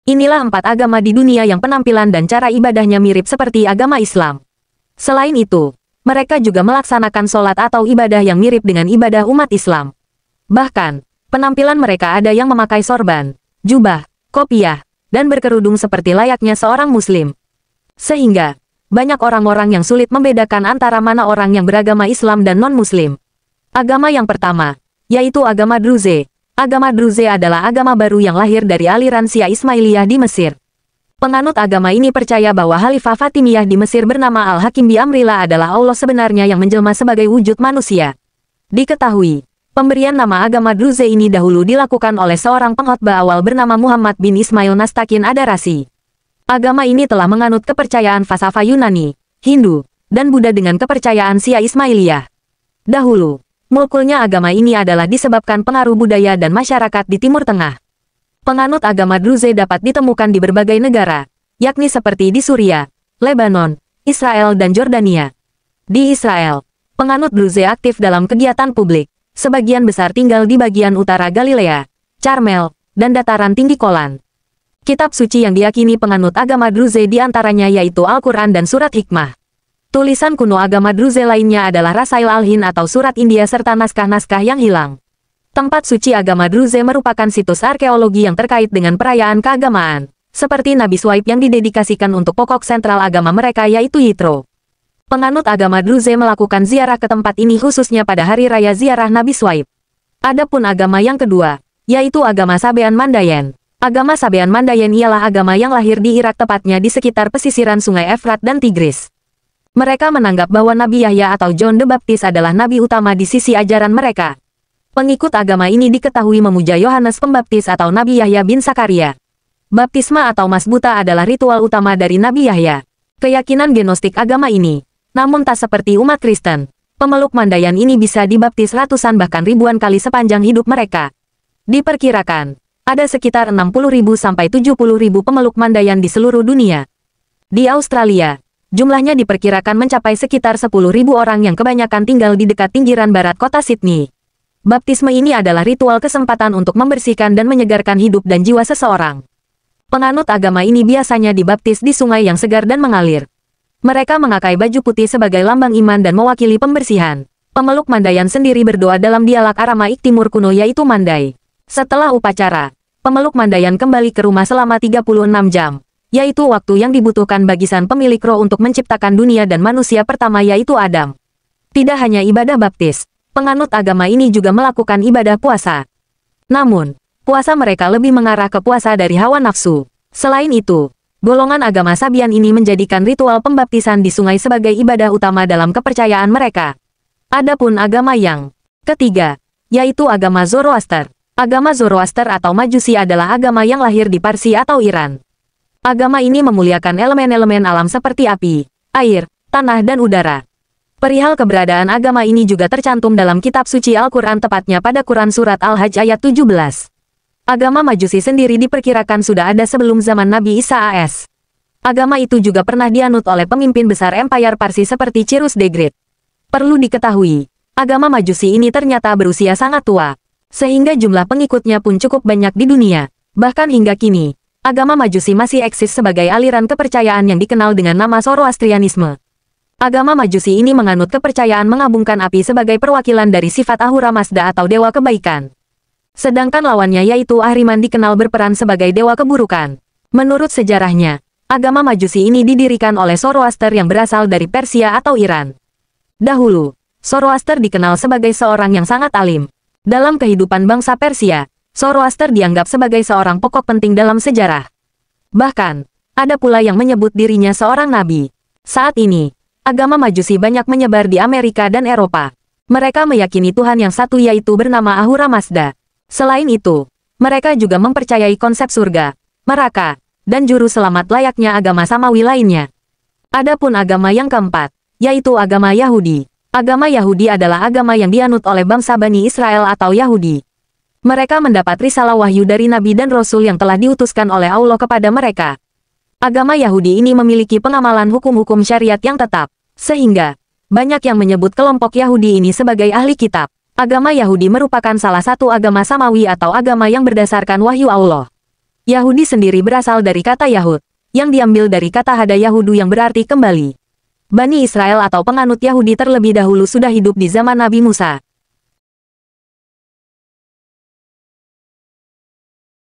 Inilah 4 agama di dunia yang penampilan dan cara ibadahnya mirip seperti agama Islam. Selain itu, mereka juga melaksanakan sholat atau ibadah yang mirip dengan ibadah umat Islam. Bahkan, penampilan mereka ada yang memakai sorban, jubah, kopiah, dan berkerudung seperti layaknya seorang muslim. Sehingga, banyak orang-orang yang sulit membedakan antara mana orang yang beragama Islam dan non-muslim. Agama yang pertama, yaitu agama Druze. Agama Druze adalah agama baru yang lahir dari aliran Syiah Ismailiyah di Mesir. Penganut agama ini percaya bahwa Khalifah Fatimiyah di Mesir bernama Al-Hakim bi Amrillah adalah Allah sebenarnya yang menjelma sebagai wujud manusia. Diketahui, pemberian nama agama Druze ini dahulu dilakukan oleh seorang pengkhotbah awal bernama Muhammad bin Ismail Nastakin Adarasi. Agama ini telah menganut kepercayaan falsafah Yunani, Hindu, dan Buddha dengan kepercayaan Syiah Ismailiyah. Dahulu, mulkulnya agama ini adalah disebabkan pengaruh budaya dan masyarakat di Timur Tengah. Penganut agama Druze dapat ditemukan di berbagai negara, yakni seperti di Suriah, Lebanon, Israel dan Jordania. Di Israel, penganut Druze aktif dalam kegiatan publik, sebagian besar tinggal di bagian utara Galilea, Carmel, dan dataran tinggi Golan. Kitab suci yang diyakini penganut agama Druze diantaranya yaitu Al-Quran dan Surat Hikmah. Tulisan kuno agama Druze lainnya adalah Rasail Al-Hind atau Surat India serta naskah-naskah yang hilang. Tempat suci agama Druze merupakan situs arkeologi yang terkait dengan perayaan keagamaan, seperti Nabi Swaib yang didedikasikan untuk pokok sentral agama mereka yaitu Yitro. Penganut agama Druze melakukan ziarah ke tempat ini khususnya pada hari raya ziarah Nabi Swaib. Adapun agama yang kedua, yaitu agama Sabean Mandayen. Agama Sabean Mandayen ialah agama yang lahir di Irak tepatnya di sekitar pesisiran sungai Efrat dan Tigris. Mereka menganggap bahwa Nabi Yahya atau John the Baptist adalah nabi utama di sisi ajaran mereka. Pengikut agama ini diketahui memuja Yohanes Pembaptis atau Nabi Yahya bin Sakaria. Baptisma atau masbuta adalah ritual utama dari Nabi Yahya. Keyakinan gnostik agama ini, namun tak seperti umat Kristen, pemeluk Mandayen ini bisa dibaptis ratusan bahkan ribuan kali sepanjang hidup mereka. Diperkirakan, ada sekitar 60.000 sampai 70.000 pemeluk Mandayen di seluruh dunia. Di Australia, jumlahnya diperkirakan mencapai sekitar 10.000 orang yang kebanyakan tinggal di dekat pinggiran barat kota Sydney. Baptisme ini adalah ritual kesempatan untuk membersihkan dan menyegarkan hidup dan jiwa seseorang. Penganut agama ini biasanya dibaptis di sungai yang segar dan mengalir. Mereka mengakai baju putih sebagai lambang iman dan mewakili pembersihan. Pemeluk Mandayen sendiri berdoa dalam dialek Aramaik Timur kuno yaitu Mandai. Setelah upacara, pemeluk Mandayen kembali ke rumah selama 36 jam, yaitu waktu yang dibutuhkan bagi sang pemilik roh untuk menciptakan dunia dan manusia pertama yaitu Adam. Tidak hanya ibadah baptis, penganut agama ini juga melakukan ibadah puasa. Namun, puasa mereka lebih mengarah ke puasa dari hawa nafsu. Selain itu, golongan agama Sabian ini menjadikan ritual pembaptisan di sungai sebagai ibadah utama dalam kepercayaan mereka. Adapun agama yang ketiga, yaitu agama Zoroaster. Agama Zoroaster atau Majusi adalah agama yang lahir di Parsi atau Iran. Agama ini memuliakan elemen-elemen alam seperti api, air, tanah dan udara. Perihal keberadaan agama ini juga tercantum dalam kitab suci Al-Quran tepatnya pada Quran Surat Al-Hajj ayat 17. Agama Majusi sendiri diperkirakan sudah ada sebelum zaman Nabi Isa AS. Agama itu juga pernah dianut oleh pemimpin besar Empire Parsi seperti Cyrus the Great. Perlu diketahui, agama Majusi ini ternyata berusia sangat tua, sehingga jumlah pengikutnya pun cukup banyak di dunia. Bahkan hingga kini, agama Majusi masih eksis sebagai aliran kepercayaan yang dikenal dengan nama Zoroastrianisme. Agama Majusi ini menganut kepercayaan mengabungkan api sebagai perwakilan dari sifat Ahura Mazda atau dewa kebaikan. Sedangkan lawannya yaitu Ahriman dikenal berperan sebagai dewa keburukan. Menurut sejarahnya, agama Majusi ini didirikan oleh Zoroaster yang berasal dari Persia atau Iran. Dahulu, Zoroaster dikenal sebagai seorang yang sangat alim. Dalam kehidupan bangsa Persia, Zoroaster dianggap sebagai seorang pokok penting dalam sejarah. Bahkan, ada pula yang menyebut dirinya seorang nabi. Saat ini, agama Majusi banyak menyebar di Amerika dan Eropa. Mereka meyakini Tuhan yang satu yaitu bernama Ahura Mazda. Selain itu, mereka juga mempercayai konsep surga, neraka, dan juru selamat layaknya agama Samawi lainnya. Adapun agama yang keempat, yaitu agama Yahudi. Agama Yahudi adalah agama yang dianut oleh bangsa Bani Israel atau Yahudi. Mereka mendapat risalah wahyu dari Nabi dan Rasul yang telah diutuskan oleh Allah kepada mereka. Agama Yahudi ini memiliki pengamalan hukum-hukum syariat yang tetap, sehingga banyak yang menyebut kelompok Yahudi ini sebagai ahli kitab. Agama Yahudi merupakan salah satu agama Samawi atau agama yang berdasarkan wahyu Allah. Yahudi sendiri berasal dari kata Yahud, yang diambil dari kata Hada Yahudu yang berarti kembali. Bani Israel atau penganut Yahudi terlebih dahulu sudah hidup di zaman Nabi Musa.